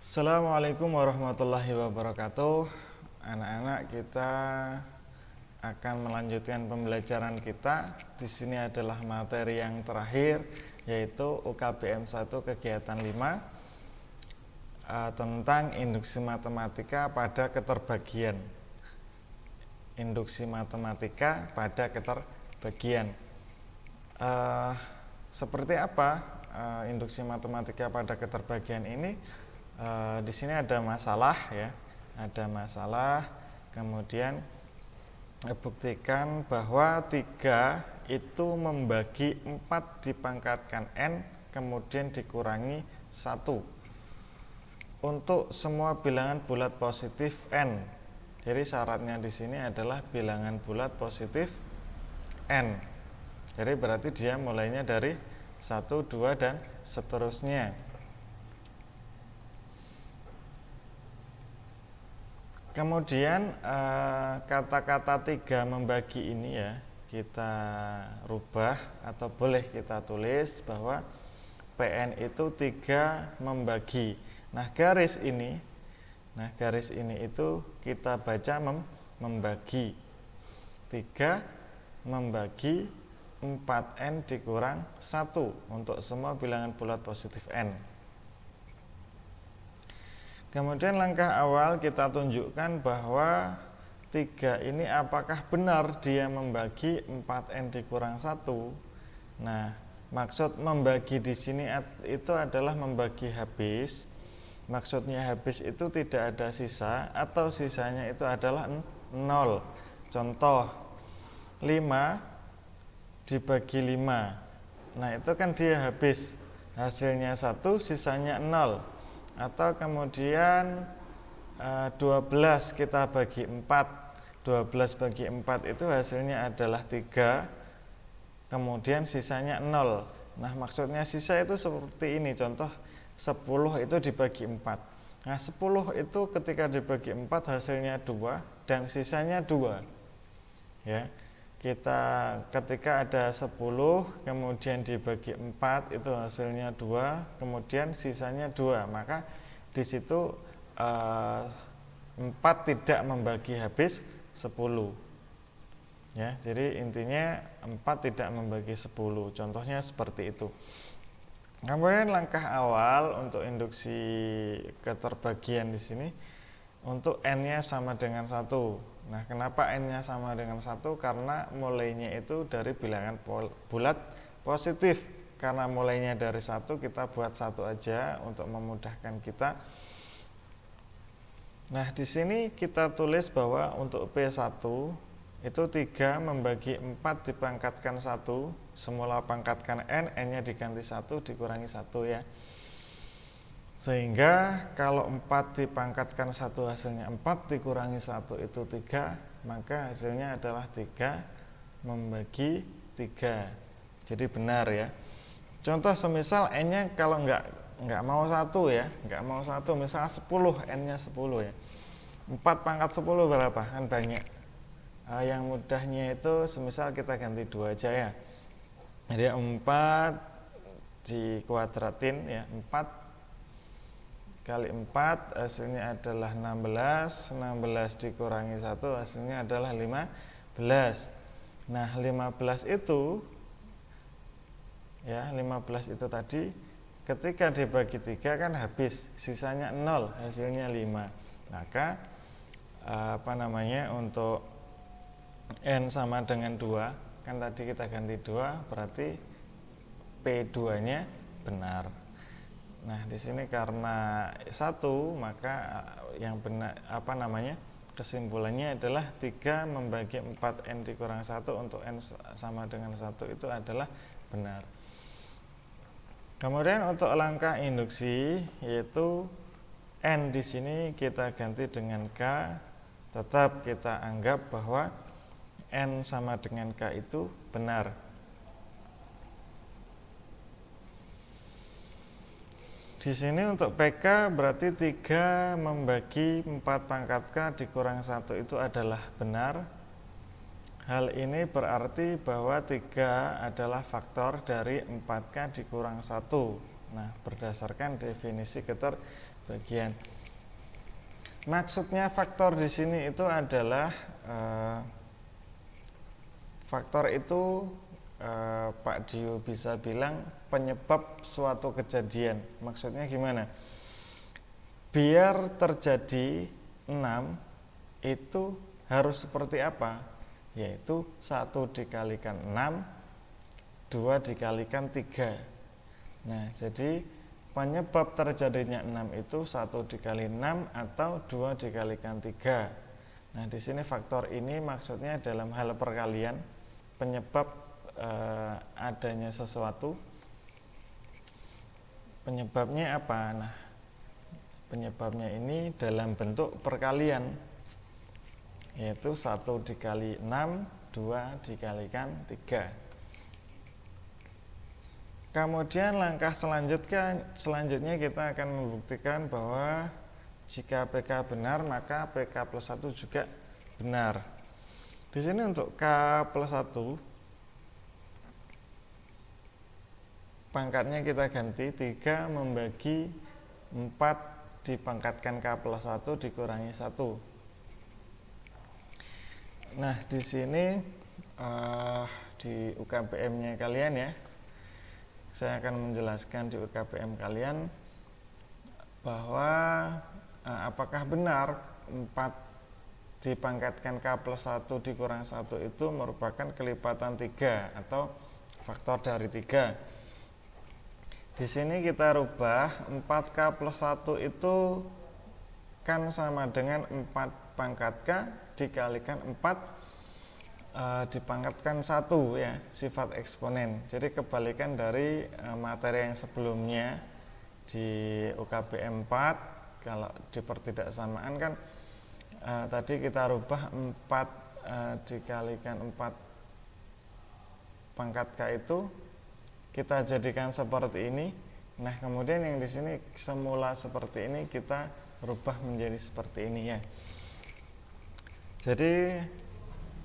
Assalamualaikum warahmatullahi wabarakatuh. Anak-anak, kita akan melanjutkan pembelajaran kita. Di sini adalah materi yang terakhir, yaitu UKBM 1 kegiatan 5 tentang induksi matematika pada keterbagian. Induksi matematika pada keterbagian. Seperti apa induksi matematika pada keterbagian ini? Di sini ada masalah ya, ada masalah. Kemudian buktikan bahwa 3 itu membagi 4 dipangkatkan n kemudian dikurangi 1 untuk semua bilangan bulat positif n. Jadi syaratnya di sini adalah bilangan bulat positif n. Jadi berarti dia mulainya dari 1, 2 dan seterusnya. Kemudian kata-kata 3 membagi ini ya, kita rubah atau boleh kita tulis bahwa PN itu 3 membagi. Nah, garis ini itu kita baca membagi. 3 membagi 4n dikurang 1 untuk semua bilangan bulat positif n. Kemudian langkah awal kita tunjukkan bahwa 3 ini apakah benar dia membagi 4n dikurang 1. Nah, maksud membagi di sini itu adalah membagi habis. Maksudnya habis itu tidak ada sisa atau sisanya itu adalah 0. Contoh 5 dibagi 5. Nah, itu kan dia habis. Hasilnya 1, sisanya 0. Atau kemudian 12 kita bagi 4. 12 bagi 4 itu hasilnya adalah 3. Kemudian sisanya 0. Nah, maksudnya sisa itu seperti ini. Contoh 10 itu dibagi 4. Nah, 10 itu ketika dibagi 4 hasilnya 2 dan sisanya 2. Ya. Kita ketika ada 10 kemudian dibagi 4 itu hasilnya 2, kemudian sisanya 2, maka di situ 4 tidak membagi habis 10 ya. Jadi intinya 4 tidak membagi 10, contohnya seperti itu. Kemudian langkah awal untuk induksi keterbagian di sini untuk n-nya sama dengan 1. Nah, kenapa n-nya sama dengan 1? Karena mulainya itu dari bilangan bulat positif. Karena mulainya dari 1, kita buat 1 aja untuk memudahkan kita. Nah, di sini kita tulis bahwa untuk P1 itu 3 membagi 4 dipangkatkan 1. Semula pangkatkan n, n-nya diganti 1 dikurangi 1 ya. Sehingga kalau 4 dipangkatkan 1 hasilnya 4 dikurangi 1 itu 3, maka hasilnya adalah 3 membagi 3. Jadi benar ya. Contoh semisal n-nya kalau nggak mau 1 ya, nggak mau 1, misalnya 10, n-nya 10 ya. 4 pangkat 10 berapa? Kan banyak. Yang mudahnya itu semisal kita ganti 2 aja ya. Jadi 4 dikuadratin ya, 4 kali 4 hasilnya adalah 16. 16 dikurangi 1 hasilnya adalah 15. Nah, 15 itu ya, 15 itu tadi ketika dibagi 3 kan habis, sisanya 0, hasilnya 5. Maka untuk n sama dengan 2, kan tadi kita ganti 2, berarti P2-nya benar. Nah, di sini karena 1, maka yang benar kesimpulannya adalah 3 membagi 4n dikurang 1 untuk n sama dengan 1 itu adalah benar. Kemudian untuk langkah induksi, yaitu n di sini kita ganti dengan k. Tetap kita anggap bahwa n sama dengan k itu benar. Di sini untuk PK berarti 3 membagi 4 pangkat K dikurang 1 itu adalah benar. Hal ini berarti bahwa 3 adalah faktor dari 4K dikurang 1. Nah, berdasarkan definisi keterbagian. Maksudnya faktor di sini itu adalah faktor itu Pak Dio bisa bilang penyebab suatu kejadian. Maksudnya gimana? Biar terjadi 6 itu harus seperti apa? Yaitu 1 dikalikan 6, 2 dikalikan 3. Nah, jadi penyebab terjadinya 6 itu 1 dikali 6 atau 2 dikalikan 3. Nah, di sini faktor ini maksudnya dalam hal perkalian, penyebab adanya sesuatu. Penyebabnya apa? Nah, penyebabnya ini dalam bentuk perkalian, yaitu 1 dikali 6, 2 dikalikan 3. Kemudian langkah selanjutnya kita akan membuktikan bahwa jika PK benar maka PK plus 1 juga benar. Di sini untuk K plus 1 pangkatnya kita ganti 3 membagi 4 dipangkatkan K plus 1 dikurangi 1. Nah, di sini di UKBM-nya kalian ya, saya akan menjelaskan di UKBM kalian bahwa apakah benar 4 dipangkatkan K plus 1 dikurang 1 itu merupakan kelipatan 3 atau faktor dari 3. Di sini kita rubah 4K plus 1 itu kan sama dengan 4 pangkat K dikalikan 4 dipangkatkan 1 ya, sifat eksponen. Jadi kebalikan dari materi yang sebelumnya di UKBM 4, kalau di pertidaksamaan kan tadi kita rubah 4 dikalikan 4 pangkat K itu kita jadikan seperti ini. Nah, kemudian yang di sini semula seperti ini kita rubah menjadi seperti ini ya. Jadi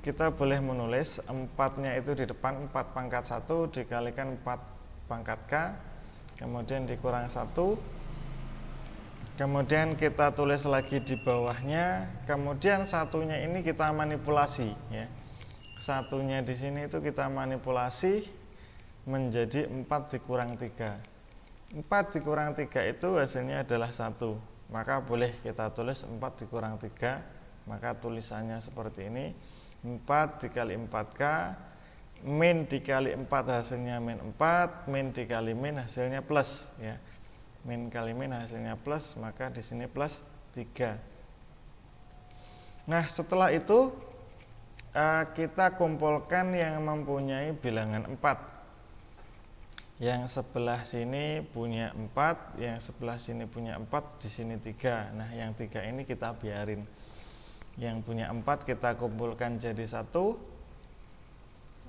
kita boleh menulis 4-nya itu di depan 4 pangkat 1 dikalikan 4 pangkat K, kemudian dikurang 1. Kemudian kita tulis lagi di bawahnya, kemudian satunya ini kita manipulasi ya. Satunya di sini itu kita manipulasi menjadi 4 dikurang 3. 4 dikurang 3 itu hasilnya adalah 1. Maka boleh kita tulis 4 dikurang 3, maka tulisannya seperti ini. 4 dikali 4K, min dikali 4 hasilnya min 4, min dikali min hasilnya plus ya. Min kali min hasilnya plus, maka di sini plus 3. Nah, setelah itu kita kumpulkan yang mempunyai bilangan 4. Yang sebelah sini punya 4, yang sebelah sini punya 4, di sini 3. Nah, yang 3 ini kita biarin. Yang punya 4 kita kumpulkan jadi 1,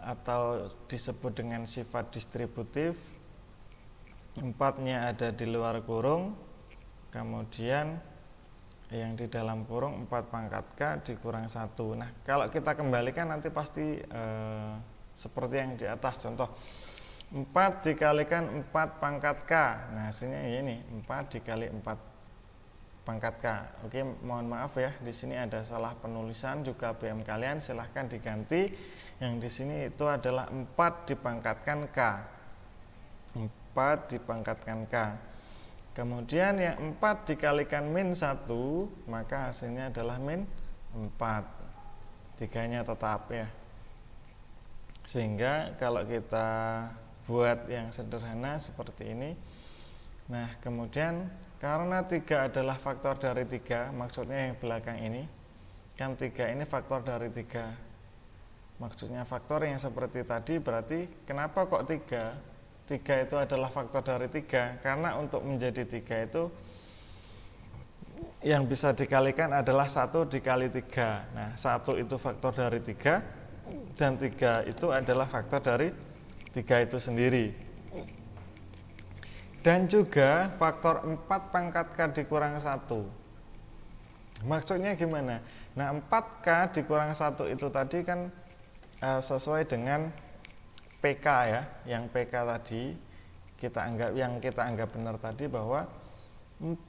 atau disebut dengan sifat distributif. 4-nya ada di luar kurung, kemudian yang di dalam kurung 4 pangkat K dikurang 1. Nah, kalau kita kembalikan nanti pasti seperti yang di atas. Contoh 4 dikalikan 4 pangkat K. Nah, hasilnya ini 4 dikali 4 pangkat K. Oke, mohon maaf ya, di sini ada salah penulisan juga BM kalian, silahkan diganti. Yang di sini itu adalah 4 dipangkatkan K. 4 dipangkatkan K. Kemudian yang 4 dikalikan min 1, maka hasilnya adalah min 4. 3-nya tetap ya. Sehingga kalau kita buat yang sederhana seperti ini. Nah, kemudian karena 3 adalah faktor dari 3, maksudnya yang belakang ini, kan 3 ini faktor dari 3. Maksudnya faktor yang seperti tadi, berarti kenapa kok 3? 3 itu adalah faktor dari 3, karena untuk menjadi 3 itu yang bisa dikalikan adalah 1 dikali 3. Nah, 1 itu faktor dari 3, dan 3 itu adalah faktor dari 3 itu sendiri. Dan juga faktor 4 pangkat K dikurang 1. Maksudnya gimana? Nah, 4K dikurang 1 itu tadi kan sesuai dengan PK ya. Yang PK tadi kita anggap benar tadi, bahwa 4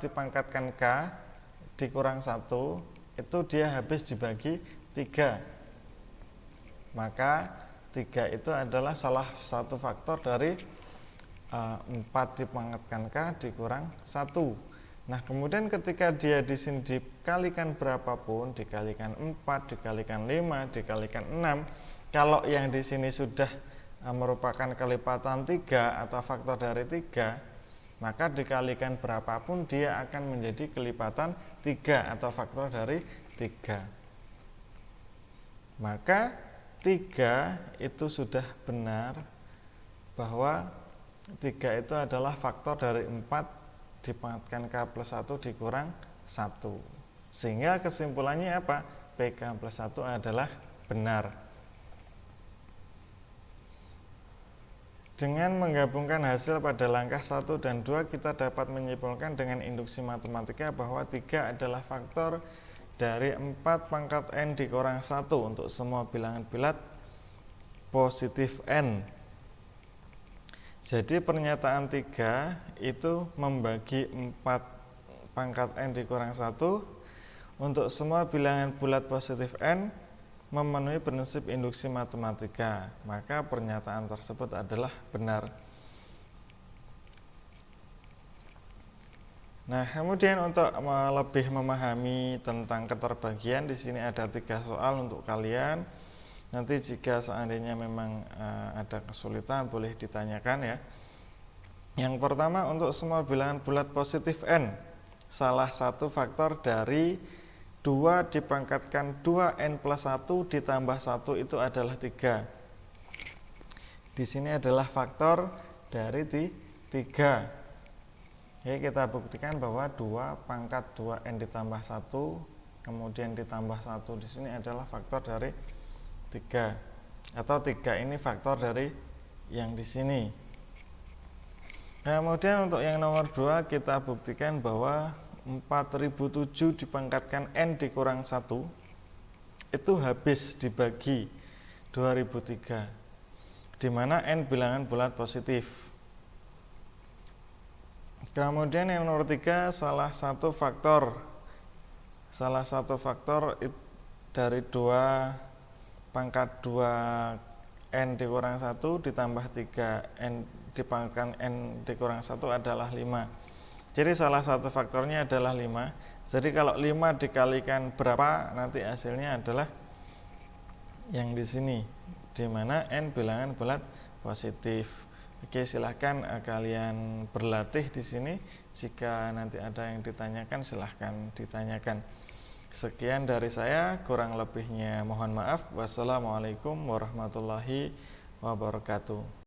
dipangkatkan K dikurang 1 itu dia habis dibagi 3. Maka 3 itu adalah salah satu faktor dari 4 dipangkatkan K dikurang 1. Nah, kemudian ketika dia di sini dikalikan berapapun, dikalikan 4, dikalikan 5, dikalikan 6, kalau yang di sini sudah merupakan kelipatan 3 atau faktor dari 3, maka dikalikan berapapun dia akan menjadi kelipatan 3 atau faktor dari 3. Maka 3 itu sudah benar bahwa 3 itu adalah faktor dari 4 dipangkatkan K plus 1 dikurang 1. Sehingga kesimpulannya apa? PK plus 1 adalah benar. Dengan menggabungkan hasil pada langkah 1 dan 2, kita dapat menyimpulkan dengan induksi matematika bahwa 3 adalah faktor dari 4 pangkat N dikurang 1 untuk semua bilangan bulat positif N. Jadi pernyataan 3 itu membagi 4 pangkat N dikurang 1 untuk semua bilangan bulat positif N memenuhi prinsip induksi matematika, maka pernyataan tersebut adalah benar. Nah, kemudian untuk lebih memahami tentang keterbagian, di sini ada 3 soal untuk kalian. Nanti jika seandainya memang ada kesulitan boleh ditanyakan ya. Yang pertama, untuk semua bilangan bulat positif N, salah satu faktor dari 2 dipangkatkan 2N plus 1 ditambah 1 itu adalah 3. Di sini adalah faktor dari 3. Ya, kita buktikan bahwa 2 pangkat 2N ditambah 1 kemudian ditambah 1 di sini adalah faktor dari 3. Atau 3 ini faktor dari yang di sini. Kemudian untuk yang nomor 2 kita buktikan bahwa 4007 dipangkatkan N dikurang 1 itu habis dibagi 2003, di mana N bilangan bulat positif. Kemudian yang nomor 3, salah satu faktor dari 2 pangkat 2 N dikurang 1 ditambah 3 N dipangkatkan N dikurang 1 adalah 5. Jadi salah satu faktornya adalah 5. Jadi kalau 5 dikalikan berapa, nanti hasilnya adalah yang di sini, di mana N bilangan bulat positif. Oke, silahkan kalian berlatih di sini. Jika nanti ada yang ditanyakan, silahkan ditanyakan. Sekian dari saya, kurang lebihnya mohon maaf. Wassalamualaikum warahmatullahi wabarakatuh.